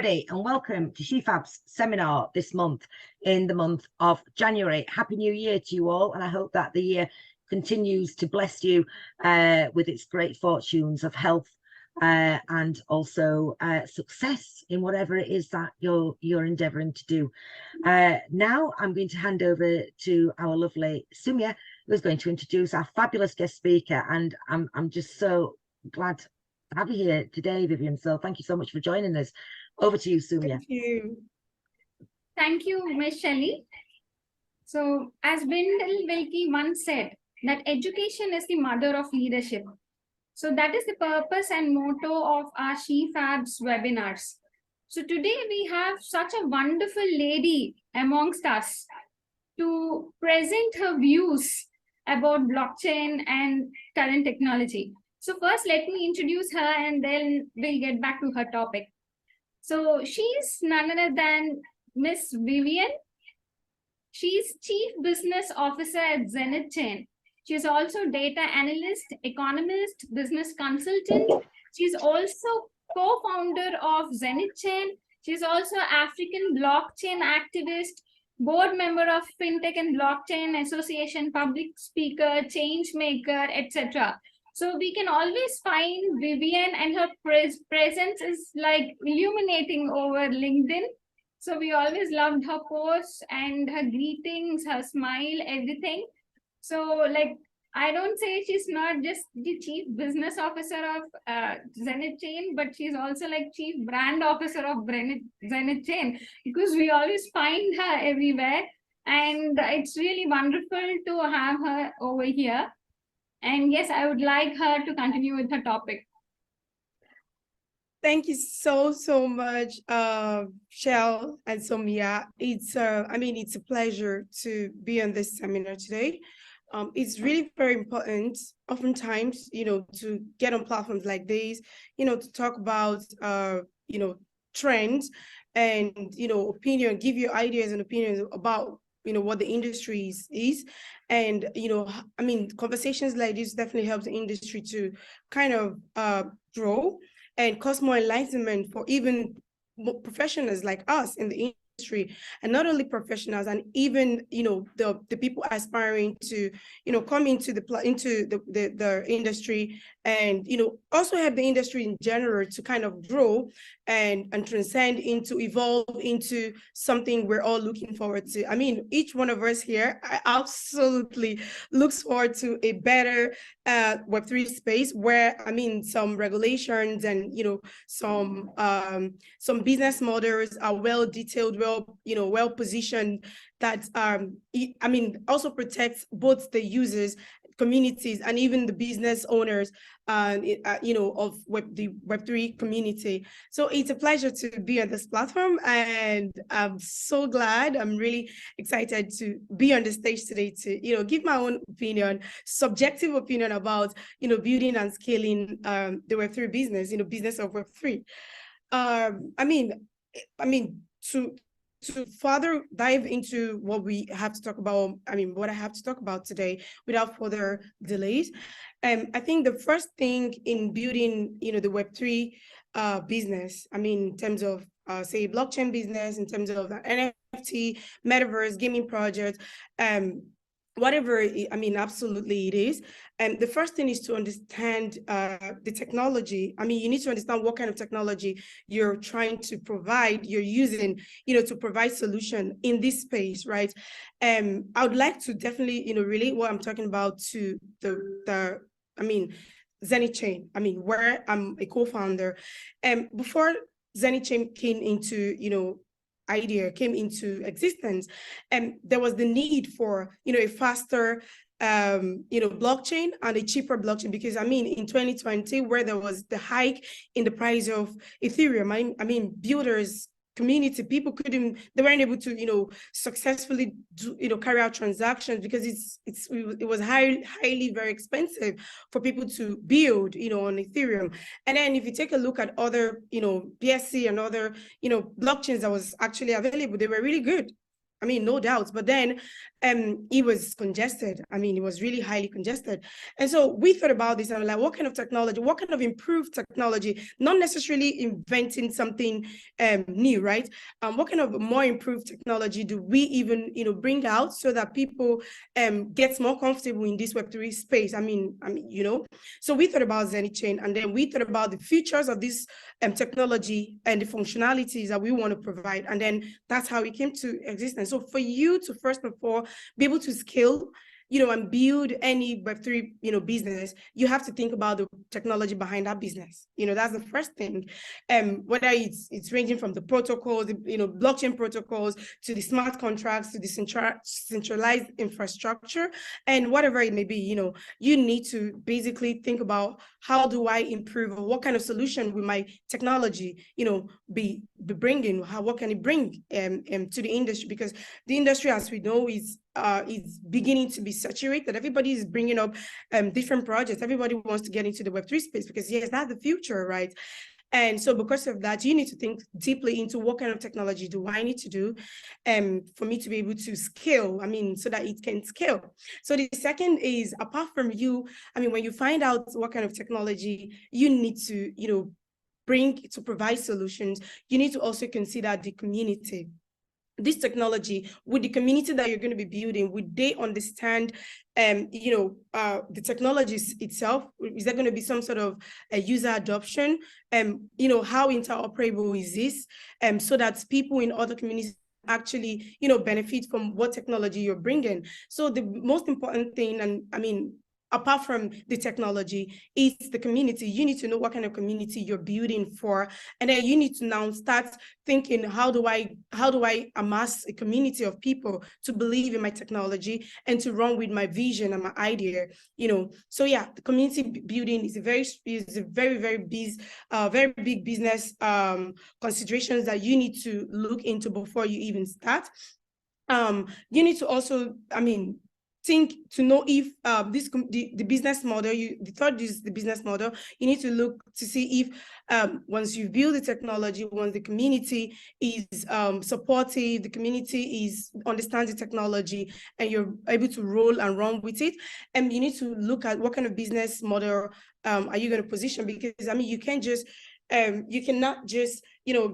everybody, and welcome to SheFab's seminar this month, in the month of January. Happy New Year to you all, and I hope that the year continues to bless you with its great fortunes of health and also success in whatever it is that you're endeavouring to do. Now I'm going to hand over to our lovely Sumia, who's going to introduce our fabulous guest speaker, and I'm just so glad to have you here today, Vivian. So thank you so much for joining us. Over to you, Sumia. Thank you, Ms. Shelle. So, as Wendell Willkie once said, that education is the mother of leadership. So that is the purpose and motto of our SheFab's webinars. So today we have such a wonderful lady amongst us to present her views about blockchain and current technology. So first, let me introduce her and then we'll get back to her topic. So she's none other than Miss Vivian. She's Chief Business Officer at Zenith Chain. She's also data analyst, economist, business consultant. She's also co-founder of Zenith Chain. She's also African blockchain activist, board member of Fintech and Blockchain Association, public speaker, change maker, etc. So we can always find Vivian, and her presence is like illuminating over LinkedIn. So we always loved her posts and her greetings, her smile, everything. So like, I don't say she's not just the chief business officer of Zenith Chain, but she's also like chief brand officer of Zenith Chain, because we always find her everywhere. And it's really wonderful to have her over here. And yes, I would like her to continue with her topic. Thank you so much, Shelle and Sumia. It's it's a pleasure to be on this seminar today. It's really very important, oftentimes, to get on platforms like this, to talk about, trends and, opinion, give you ideas and opinions about, what the industry is. And, conversations like this definitely help the industry to kind of grow and cause more enlightenment for even professionals like us in the industry, and not only professionals, and even the people aspiring to come into the industry, and also have the industry in general to kind of grow and transcend into, evolve into something we're all looking forward to. I mean, each one of us here absolutely looks forward to a better Web3 space where, some regulations and some business models are well detailed, well positioned, that also protects both the users, communities, and even the business owners of the Web3 community. So it's a pleasure to be on this platform, and I'm so glad. I'm really excited to be on the stage today to give my own opinion, subjective opinion about building and scaling the Web3 business, business of Web3. To further dive into what we have to talk about, what I have to talk about today, without further delays, I think the first thing in building, the Web3 business, in terms of, say, blockchain business, in terms of NFT, metaverse, gaming projects, whatever, absolutely it is. And the first thing is to understand the technology. You need to understand what kind of technology you're trying to provide, you're using, to provide solution in this space, right? I would like to definitely, relate what I'm talking about to the Zenith Chain, where I'm a co-founder. Before Zenith Chain came into, came into existence, and there was the need for a faster blockchain and a cheaper blockchain, because in 2020, where there was the hike in the price of Ethereum, builders, community, people they weren't able to successfully carry out transactions, because it was highly very expensive for people to build on Ethereum. And then if you take a look at other BSC and other blockchains that was actually available, they were really good. I mean, no doubts. But then it was congested. I mean, it was really highly congested. And so we thought about this and we're like, what kind of technology, what kind of improved technology, not necessarily inventing something new, right? What kind of more improved technology do we even, bring out so that people get more comfortable in this Web3 space? I mean, so we thought about ZeniChain, and then we thought about the features of this technology and the functionalities that we want to provide. And then that's how it came to existence. So for you to first of all be able to scale, and build any Web3, business, you have to think about the technology behind that business. That's the first thing. Whether it's ranging from the protocols, blockchain protocols, to the smart contracts, to the centralized infrastructure, and whatever it may be, you need to basically think about, how do I improve, or what kind of solution will my technology, be bringing? What can it bring to the industry? Because the industry, as we know, is beginning to be saturated. Everybody is bringing up different projects. Everybody wants to get into the Web3 space because, yes, that's the future, right? And so because of that, you need to think deeply into what kind of technology do I need to do for me to be able to scale, so that it can scale. So the second is, apart from you, when you find out what kind of technology you need to, bring to provide solutions, you need to also consider the community. This technology, with the community that you're going to be building, would they understand the technologies itself? Is there going to be some sort of a user adoption? How interoperable is this? So that people in other communities actually benefit from what technology you're bringing. So the most important thing, and apart from the technology, is the community. You need to know what kind of community you're building for, and then you need to now start thinking, how do I amass a community of people to believe in my technology and to run with my vision and my idea? So yeah, the community building is a very very big business considerations that you need to look into before you even start. You need to also, think to know if the business model, the third is the business model. You need to look to see if once you build the technology, once the community is supportive, the community understands the technology, and you're able to roll and run with it, and you need to look at what kind of business model are you going to position, because you can't just you cannot just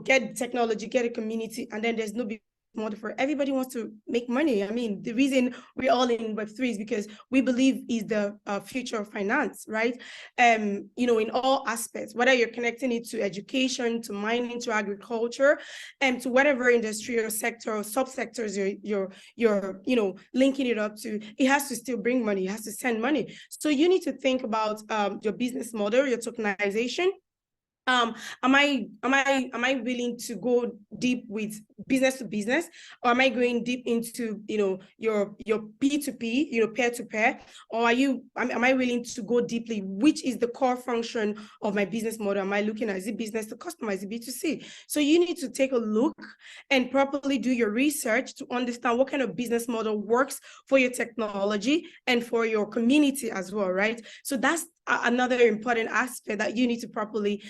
get technology, get a community, and then there's no model for everybody wants to make money. The reason we're all in Web3 is because we believe is the future of finance, right? In all aspects, whether you're connecting it to education, to mining, to agriculture, and to whatever industry or sector or subsectors you're linking it up to, it has to still bring money, it has to send money. So you need to think about your business model, your tokenization. Am I willing to go deep with business to business, or am I going deep into your P2P, peer to peer, or am I willing to go deeply? Which is the core function of my business model? Am I looking at, is it business to customer, is it B2C? So you need to take a look and properly do your research to understand what kind of business model works for your technology and for your community as well, right? So that's another important aspect that you need to properly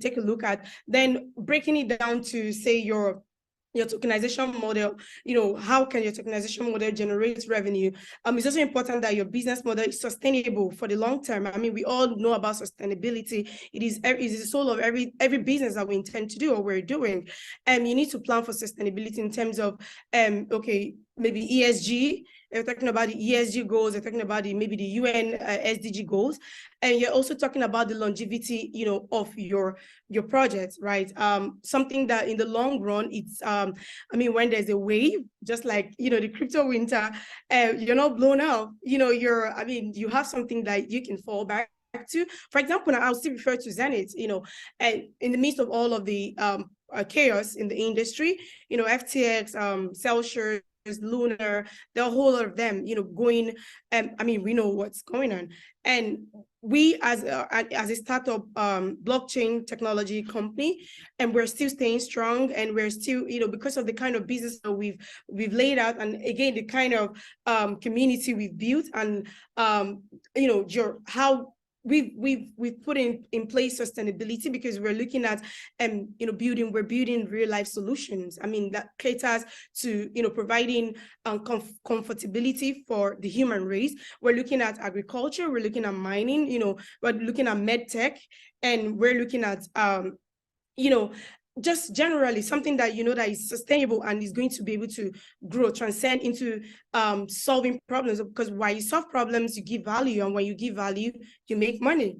take a look at. Then breaking it down to, say, your tokenization model, how can your tokenization model generate revenue? It's also important that your business model is sustainable for the long term. We all know about sustainability. It is the soul of every business that we intend to do or we're doing. And you need to plan for sustainability in terms of, okay, maybe ESG. You're talking about the ESG goals, you're talking about maybe the UN SDG goals, and you're also talking about the longevity, of your project, right? Something that in the long run, it's, when there's a wave, just like, the crypto winter, you're not blown out, you have something that you can fall back to. For example, I'll still refer to Zenith, and in the midst of all of the chaos in the industry, FTX, Celsius, Lunar, there are a whole lot of them, going, we know what's going on. And we as a startup blockchain technology company, and we're still staying strong, and we're still, because of the kind of business that we've laid out, and again, the kind of community we've built, and how we've put in place sustainability because we're looking at we're building real life solutions. I mean, that caters to providing comfortability for the human race. We're looking at agriculture, we're looking at mining, we're looking at med tech, and we're looking at just generally something that that is sustainable and is going to be able to grow, transcend into solving problems, because while you solve problems, you give value, and when you give value, you make money.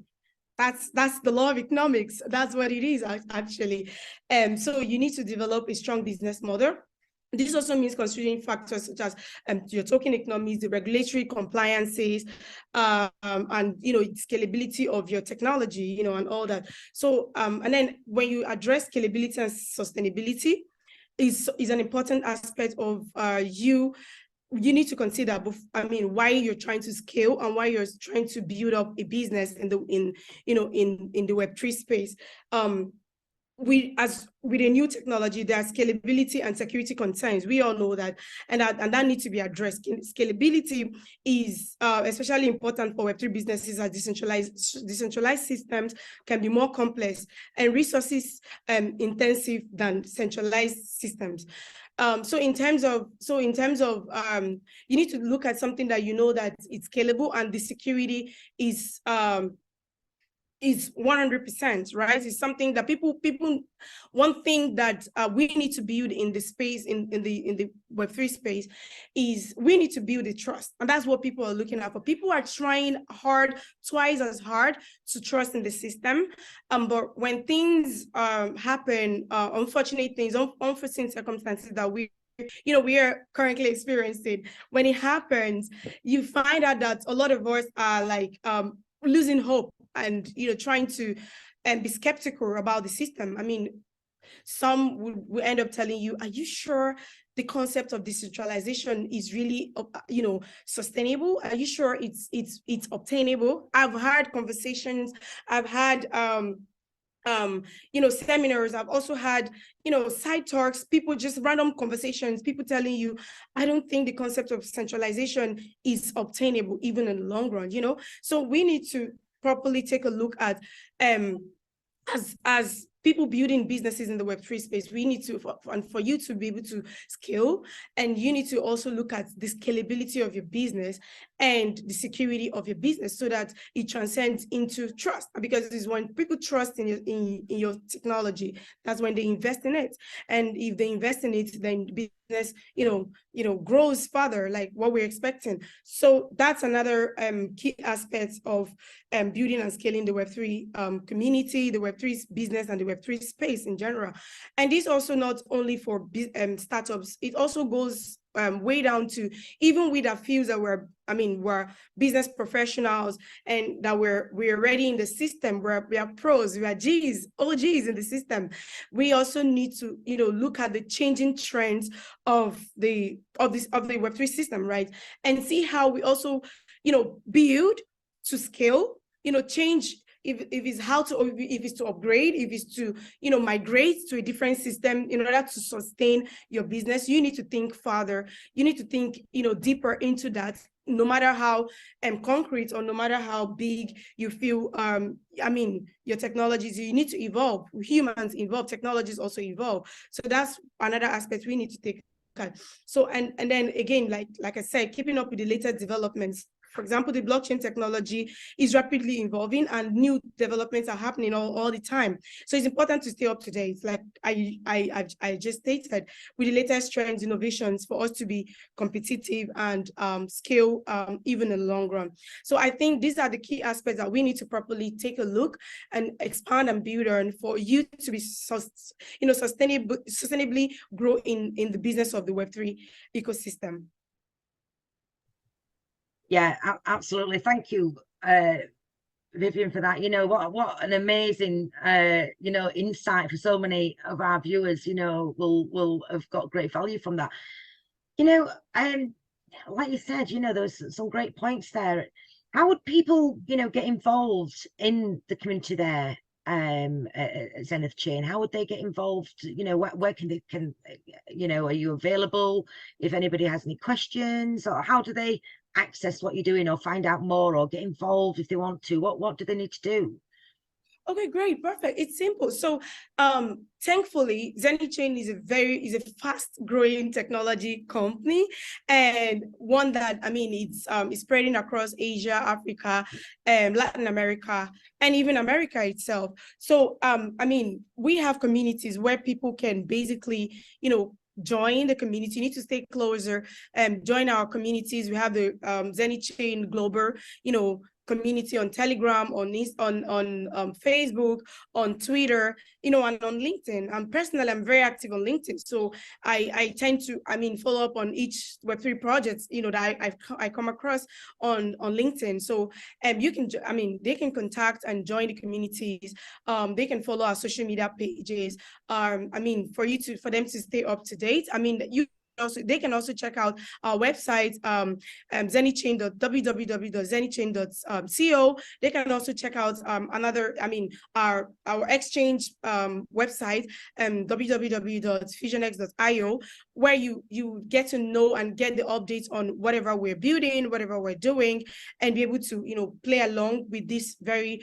That's the law of economics. That's what it is, actually. So you need to develop a strong business model. This also means considering factors such as your token economies, the regulatory compliances, and scalability of your technology, and all that. So and then when you address scalability and sustainability, is an important aspect of you need to consider why you're trying to scale and why you're trying to build up a business in the Web3 space. As with a new technology, there are scalability and security concerns. We all know that, and that needs to be addressed. Scalability is especially important for Web3 businesses, as decentralized systems can be more complex and resources intensive than centralized systems. So in terms of you need to look at something that that it's scalable and the security is 100%, right? It's something that people one thing that we need to build in the space, in the Web3 space, is we need to build the trust. And that's what people are looking at. For people are trying hard, twice as hard, to trust in the system. But when things happen, unfortunate things, unforeseen circumstances that we are currently experiencing, when it happens, you find out that a lot of us are like losing hope and trying to be skeptical about the system. I mean, some will end up telling you, are you sure the concept of decentralization is really sustainable? Are you sure it's obtainable? I've had conversations, I've had seminars, I've also had side talks, people, just random conversations, people telling you, I don't think the concept of centralization is obtainable even in the long run. So we need to properly take a look at as people building businesses in the Web3 space, we need to, and for you to be able to scale, and you need to also look at the scalability of your business and the security of your business, so that it transcends into trust. Because it's when people trust in your technology, that's when they invest in it. And if they invest in it, then business grows further, like what we're expecting. So that's another key aspect of building and scaling the Web3 community, the Web3 business, and the Web3 space in general. And this also not only for startups, it also goes way down to even with our fields that we're business professionals, and that we're already in the system, we are pros, we are OGs in the system. We also need to look at the changing trends of the Web3 system, right? And see how we also build to scale, change. If it's if it's to upgrade, if it's to migrate to a different system in order to sustain your business, you need to think further. You need to think deeper into that. No matter how concrete or no matter how big you feel, your technologies, you need to evolve. Humans evolve, technologies also evolve. So that's another aspect we need to take a look at. So and then again, like I said, keeping up with the latest developments. For example, the blockchain technology is rapidly evolving and new developments are happening all the time. So it's important to stay up to date. Like I just stated, with the latest trends, innovations, for us to be competitive and scale even in the long run. So I think these are the key aspects that we need to properly take a look and expand and build on, for you to be sustainably grow in the business of the Web3 ecosystem. Yeah, absolutely. Thank you, Vivian, for that. What an amazing insight for so many of our viewers. Will have got great value from that. Like you said, there's some great points there. How would people get involved in the community there? Zenith Chain? How would they get involved? You know, where can they, you know, are you available if anybody has any questions, or how do they access what you're doing, or find out more, or get involved if they want to? What do they need to do? Okay, great, perfect. It's simple. So thankfully, Zenith Chain is a fast-growing technology company, and one that, I mean, it's spreading across Asia, Africa, Latin America, and even America itself. So I mean, we have communities where people can basically, you know, join the community. You need to stay closer and join our communities. We have the Zenith Chain Global, you know, community on Telegram, on Facebook, on Twitter, you know, and on LinkedIn. Personally, I'm very active on LinkedIn, so I tend to, I mean, follow up on each Web3 projects, you know, that I come across on LinkedIn. So you can, I mean, they can contact and join the communities. They can follow our social media pages. I mean, for them to stay up to date. I mean, they can also check out our website, www.zenithchain.co. They can also check out our exchange website, www.fusionx.io, where you get to know and get the updates on whatever we're building, whatever we're doing, and be able to, you know, play along with this very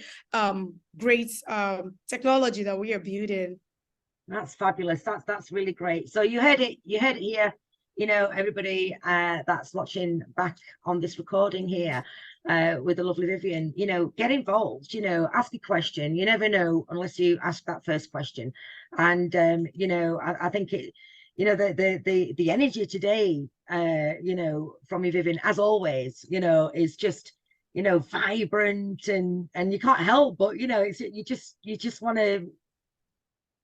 great technology that we are building. That's fabulous. That's really great. So you heard it here, you know, everybody that's watching back on this recording here with the lovely Vivian. You know, get involved, you know, ask a question. You never know unless you ask that first question. And you know, I think it, you know, the energy today, you know, from you, Vivian, as always, you know, is just, you know, vibrant, and you can't help but, you know, it's you just want to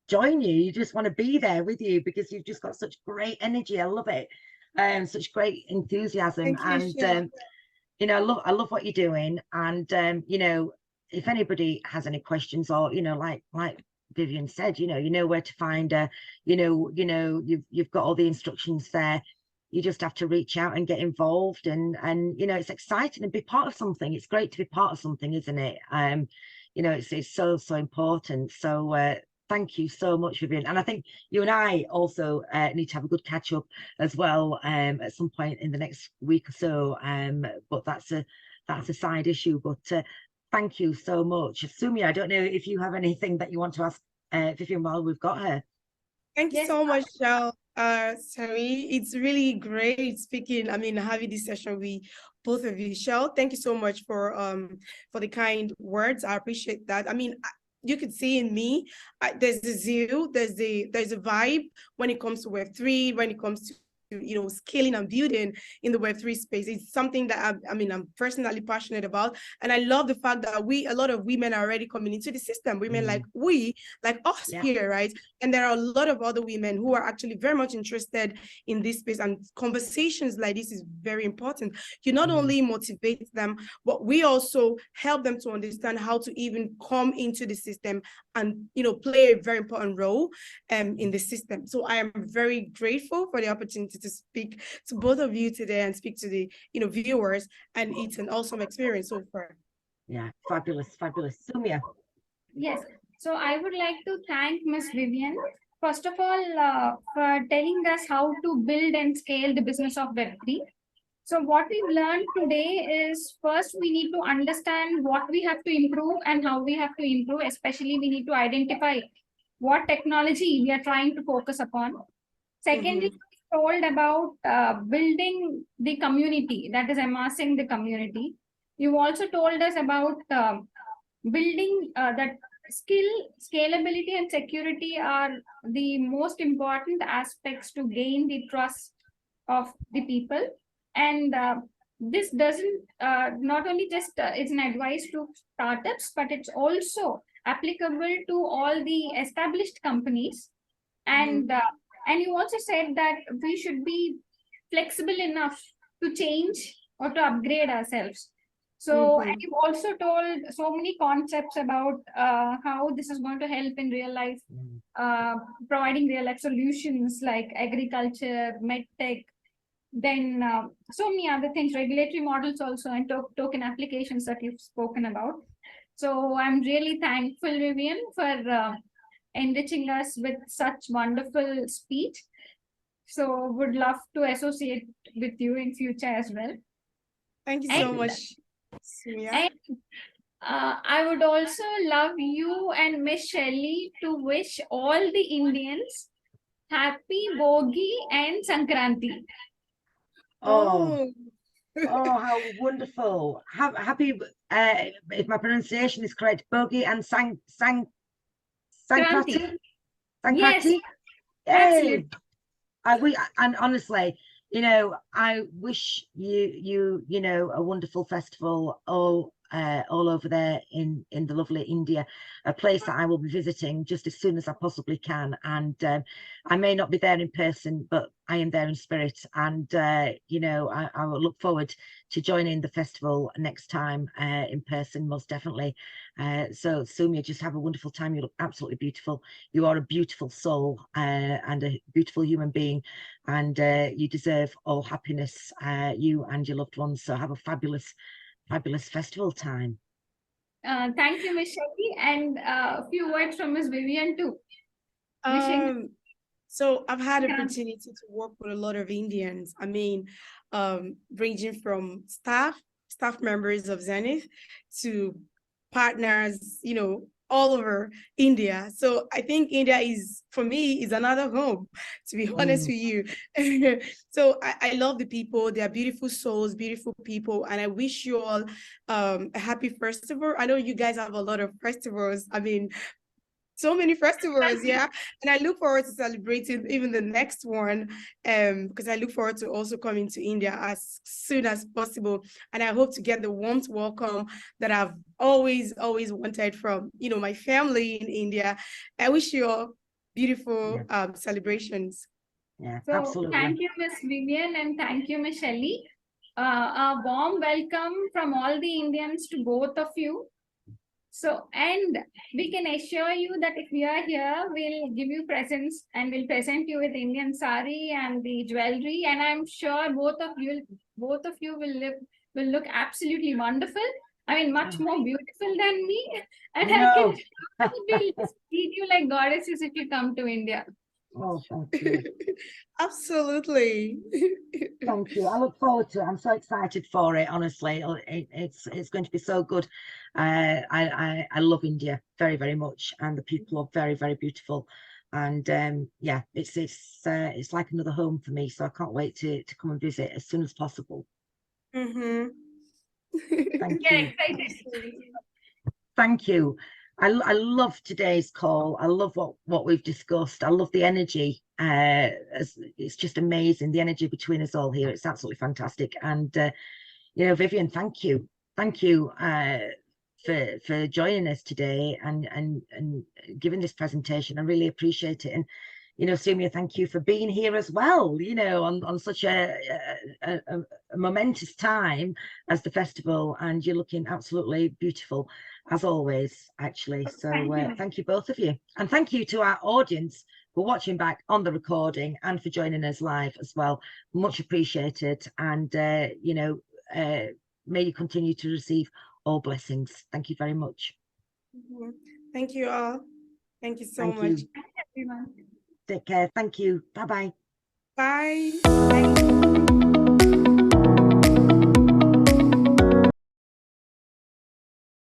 join you. You just want to be there with you, because you've just got such great energy. I love it. Such great enthusiasm. Thank you, You know, I love what you're doing. And you know, if anybody has any questions, or, you know, like Vivian said, you know where to find her. You know, you've got all the instructions there. You just have to reach out and get involved, and you know, it's exciting and be part of something. It's great to be part of something, isn't it? You know, it's so important. So thank you so much, Vivian. And I think you and I also need to have a good catch up as well at some point in the next week or so. But that's a side issue. But thank you so much. Sumia, I don't know if you have anything that you want to ask Vivian while we've got her. Thank you so much, Shelle. Sorry, it's really great speaking. I mean, having this session with both of you. Shelle, thank you so much for the kind words. I appreciate that. I mean, you could see in me, there's the zeal, there's a vibe when it comes to Web3, when it comes to, you know, scaling and building in the Web3 space. It's something that I'm personally passionate about, and I love the fact that a lot of women are already coming into the system. Women like us here, right? And there are a lot of other women who are actually very much interested in this space, and conversations like this is very important. You not only motivate them, but we also help them to understand how to even come into the system and, you know, play a very important role in the system. So I am very grateful for the opportunity to speak to both of you today and speak to the, you know, viewers, and it's an awesome experience so far. Yeah, fabulous. Sumia. Yes, so I would like to thank Ms. Vivian, first of all, for telling us how to build and scale the business of Web3. So what we've learned today is, first, we need to understand what we have to improve and how we have to improve. Especially, we need to identify what technology we are trying to focus upon. Secondly, told about building the community, that is amassing the community. You also told us about building that scalability and security are the most important aspects to gain the trust of the people. And this doesn't not only just it's an advice to startups, but it's also applicable to all the established companies. And you also said that we should be flexible enough to change or to upgrade ourselves. So and you've also told so many concepts about how this is going to help in real life, providing real life solutions like agriculture, medtech, then so many other things, regulatory models also, and token applications that you've spoken about. So I'm really thankful, Vivian, for enriching us with such wonderful speech. So would love to associate with you in future as well. Thank you so And, much, Sumia. and I would also love you and Miss Shelley to wish all the Indians happy Bogi and Sankranti. Oh, oh, how wonderful. Happy, if my pronunciation is correct, Bogi and Kranti. Sankrati? Yes, Sankrati? absolutely. Yay! And honestly, I wish you know, a wonderful festival all over there in the lovely India, a place that I will be visiting just as soon as I possibly can. And I may not be there in person, but I am there in spirit. And I will look forward to joining the festival next time in person, most definitely. So Sumia, just have a wonderful time. You look absolutely beautiful. You are a beautiful soul and a beautiful human being, and you deserve all happiness, you and your loved ones. So have a fabulous festival time. Thank you, Miss Shelley, and a few words from Miss Vivian too. Wishing So I've had Yeah. opportunity to work with a lot of Indians. I mean, ranging from staff members of Zenith to partners, all over India. So I think India is, for me, is another home, to be honest with you. So I love the people. They are beautiful souls, beautiful people. And I wish you all a happy festival. I know you guys have a lot of festivals. I mean, so many festivals, yeah. And I look forward to celebrating even the next one, because I look forward to also coming to India as soon as possible. And I hope to get the warm welcome that I've always wanted from, my family in India. I wish you all beautiful celebrations. Yeah, So absolutely. thank you, Miss Vivian, and thank you, Miss Shelley. A warm welcome from all the Indians to both of you. So, and we can assure you that if we are here, we'll give you presents and we'll present you with Indian sari and the jewelry. And I'm sure both of you will look absolutely wonderful. I mean, much more beautiful than me. And I can will treat you like goddesses if you come to India. Oh, thank you. Absolutely. Thank you. I look forward to it. I'm so excited for it, honestly. It's going to be so good. I love India very, very much, and the people are very, very beautiful. And yeah, it's like another home for me. So I can't wait to come and visit as soon as possible. Thank Yeah, you. excited. Thank you. I love today's call. I love what we've discussed. I love the energy. It's just amazing, the energy between us all here. It's absolutely fantastic. And Vivian, thank you for joining us today and giving this presentation. I really appreciate it. And Sumia, thank you for being here as well, on such a momentous time as the festival, and you're looking absolutely beautiful as always, actually. So thank you both of you, and thank you to our audience for watching back on the recording and for joining us live as well. Much appreciated. And may you continue to receive all blessings. Thank you very much. Thank you all. Thank you so Thank much. you. Take care. Thank you. Bye-bye. Bye.